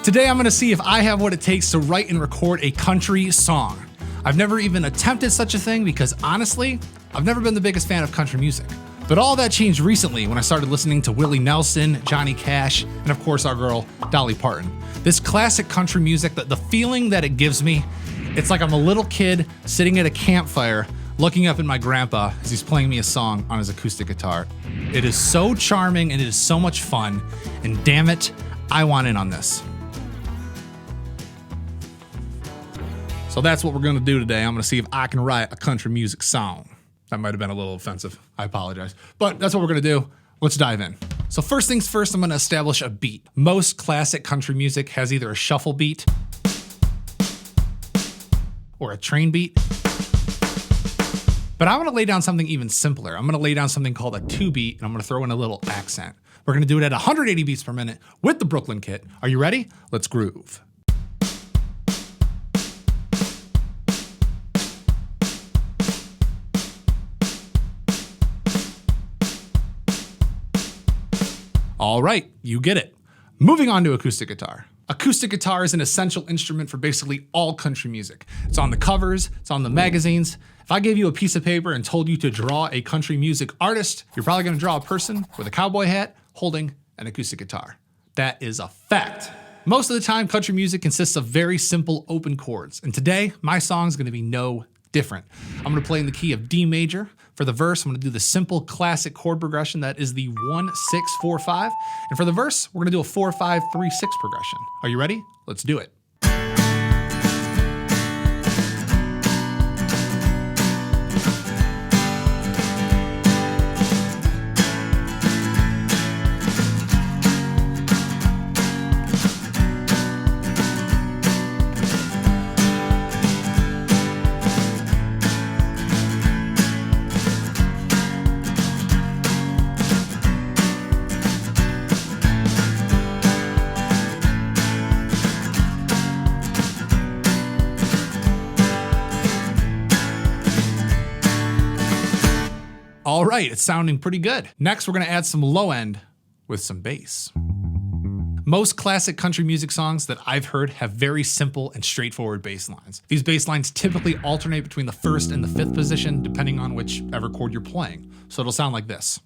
Today I'm gonna see if I have what it takes to write and record a country song. I've never even attempted such a thing because honestly, I've never been the biggest fan of country music. But all that changed recently when I started listening to Willie Nelson, Johnny Cash, and of course our girl, Dolly Parton. This classic country music, the feeling that it gives me, it's like I'm a little kid sitting at a campfire looking up at my grandpa as he's playing me a song on his acoustic guitar. It is so charming and it is so much fun, and damn it, I want in on this. So that's what we're gonna do today. I'm gonna see if I can write a country music song. That might have been a little offensive, I apologize. But that's what we're gonna do. Let's dive in. So first things first, I'm gonna establish a beat. Most classic country music has either a shuffle beat or a train beat. But I wanna lay down something even simpler. I'm gonna lay down something called a 2-beat, and I'm gonna throw in a little accent. We're gonna do it at 180 beats per minute with the Brooklyn kit. Are you ready? Let's groove. All right, you get it. Moving on to acoustic guitar. Acoustic guitar is an essential instrument for basically all country music. It's on the covers, it's on the magazines. If I gave you a piece of paper and told you to draw a country music artist, you're probably gonna draw a person with a cowboy hat holding an acoustic guitar. That is a fact. Most of the time, country music consists of very simple open chords. And today, my song's gonna be no different. I'm gonna play in the key of D major. For the verse, I'm gonna do the simple classic chord progression that is the 1-6-4-5. And for the verse, we're gonna do a 4-5-3-6 progression. Are you ready? Let's do it. All right, it's sounding pretty good. Next, we're gonna add some low end with some bass. Most classic country music songs that I've heard have very simple and straightforward bass lines. These bass lines typically alternate between the 1st and the 5th position, depending on whichever chord you're playing. So it'll sound like this.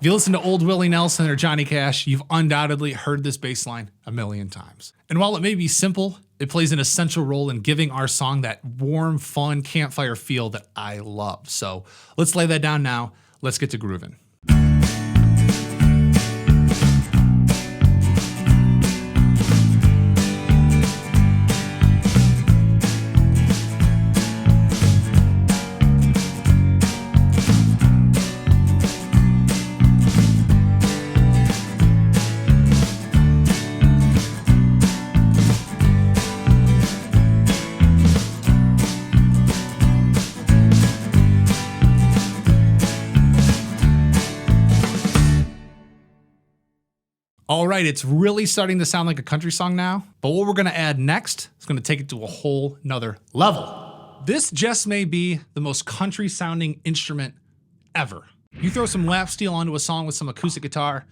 If you listen to old Willie Nelson or Johnny Cash, you've undoubtedly heard this bass line a million times. And while it may be simple, it plays an essential role in giving our song that warm, fun campfire feel that I love. So let's lay that down now. Let's get to grooving. All right, it's really starting to sound like a country song now, but what we're gonna add next is gonna take it to a whole nother level. This just may be the most country sounding instrument ever. You throw some lap steel onto a song with some acoustic guitar,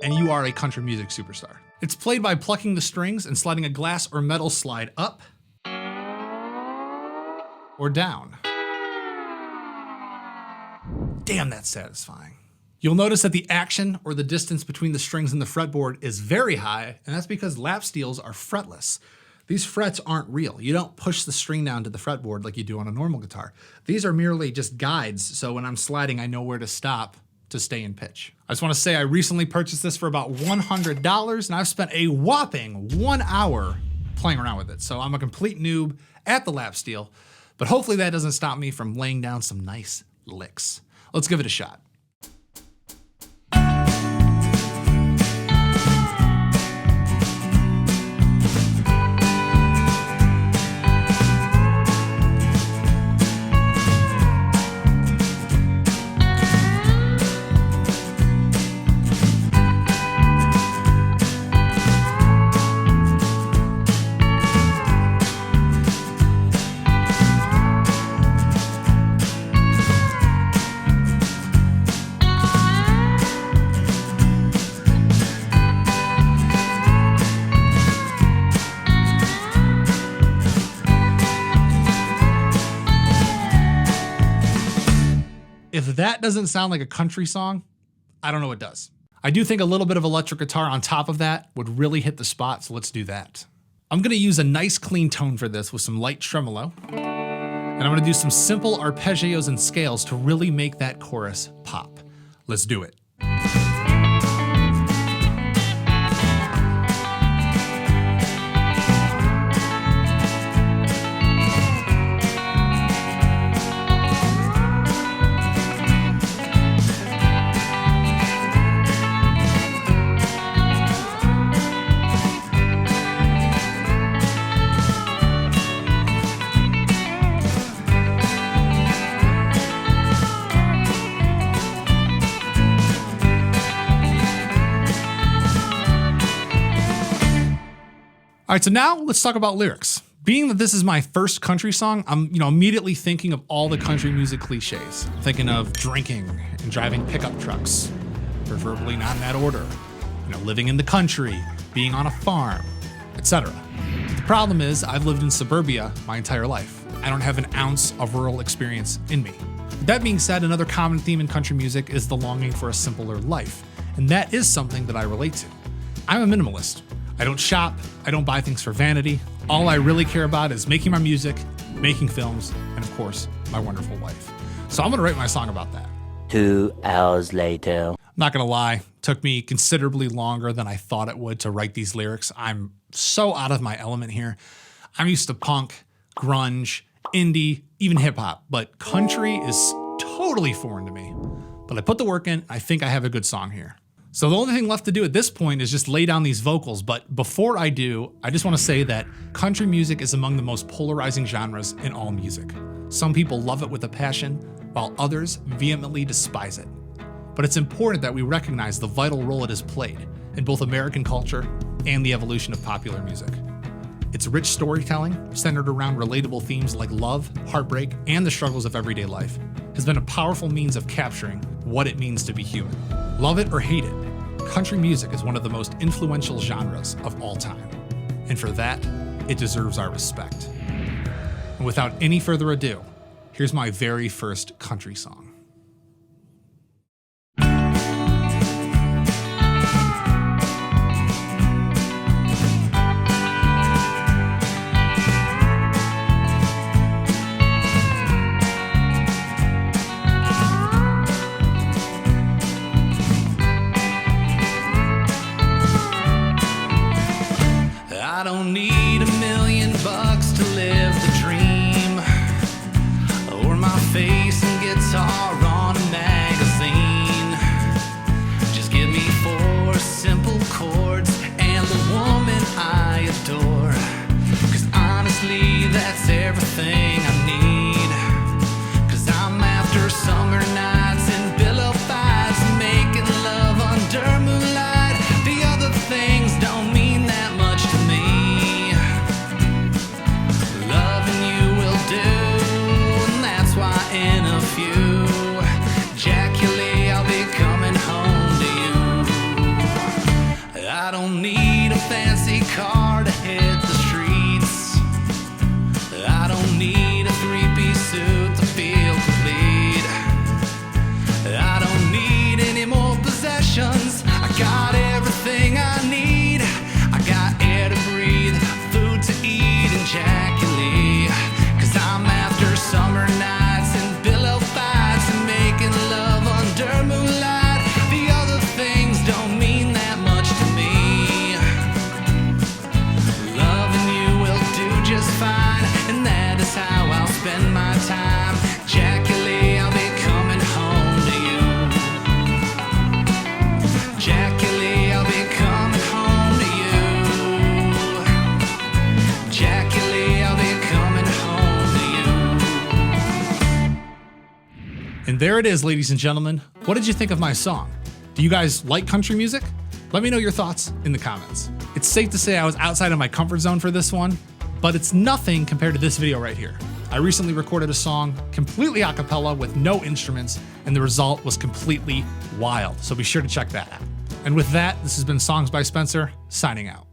and you are a country music superstar. It's played by plucking the strings and sliding a glass or metal slide up or down. Damn, that's satisfying. You'll notice that the action or the distance between the strings and the fretboard is very high, and that's because lap steels are fretless. These frets aren't real. You don't push the string down to the fretboard like you do on a normal guitar. These are merely just guides, so when I'm sliding, I know where to stop to stay in pitch. I just wanna say I recently purchased this for about $100, and I've spent a whopping 1 hour playing around with it. So I'm a complete noob at the lap steel, but hopefully that doesn't stop me from laying down some nice licks. Let's give it a shot. If that doesn't sound like a country song, I don't know what does. I do think a little bit of electric guitar on top of that would really hit the spot, so let's do that. I'm gonna use a nice clean tone for this with some light tremolo, and I'm gonna do some simple arpeggios and scales to really make that chorus pop. Let's do it. All right, so now let's talk about lyrics. Being that this is my first country song, I'm immediately thinking of all the country music cliches. I'm thinking of drinking and driving pickup trucks, preferably not in that order. Living in the country, being on a farm, etc. The problem is I've lived in suburbia my entire life. I don't have an ounce of rural experience in me. That being said, another common theme in country music is the longing for a simpler life, and that is something that I relate to. I'm a minimalist. I don't shop, I don't buy things for vanity. All I really care about is making my music, making films, and of course, my wonderful wife. So I'm gonna write my song about that. 2 hours later. I'm not gonna lie, it took me considerably longer than I thought it would to write these lyrics. I'm so out of my element here. I'm used to punk, grunge, indie, even hip hop, but country is totally foreign to me. But I put the work in, I think I have a good song here. So the only thing left to do at this point is just lay down these vocals, but before I do, I just want to say that country music is among the most polarizing genres in all music. Some people love it with a passion, while others vehemently despise it. But it's important that we recognize the vital role it has played in both American culture and the evolution of popular music. Its rich storytelling, centered around relatable themes like love, heartbreak, and the struggles of everyday life, has been a powerful means of capturing what it means to be human. Love it or hate it, country music is one of the most influential genres of all time. And for that, it deserves our respect. And without any further ado, here's my very first country song. I don't need $1 million to live the dream, or my face and guitar on a magazine. Just give me 4 simple chords and the woman I adore, 'cause honestly that's everything I need. 'Cause I'm after summer nights and pillow fights and making love under moonlight. The other things don't mean that much to me. In a few, Jackie, I'll be coming home to you. I don't need a fancy car to hit the streets. I don't need a 3-piece suit to feel complete. I don't need any more possessions. I got everything I need. I got air to breathe, food to eat, and Jackie, 'cause I'm after summer nights. Spend my time, Jackie, I'll be coming home to you. Jackie, I'll be coming home to you. Jackie, I'll be coming home to you. And there it is, ladies and gentlemen. What did you think of my song? Do you guys like country music? Let me know your thoughts in the comments. It's safe to say I was outside of my comfort zone for this one, but it's nothing compared to this video right here. I recently recorded a song completely a cappella with no instruments, and the result was completely wild. So be sure to check that out. And with that, this has been Songs by Spencer, signing out.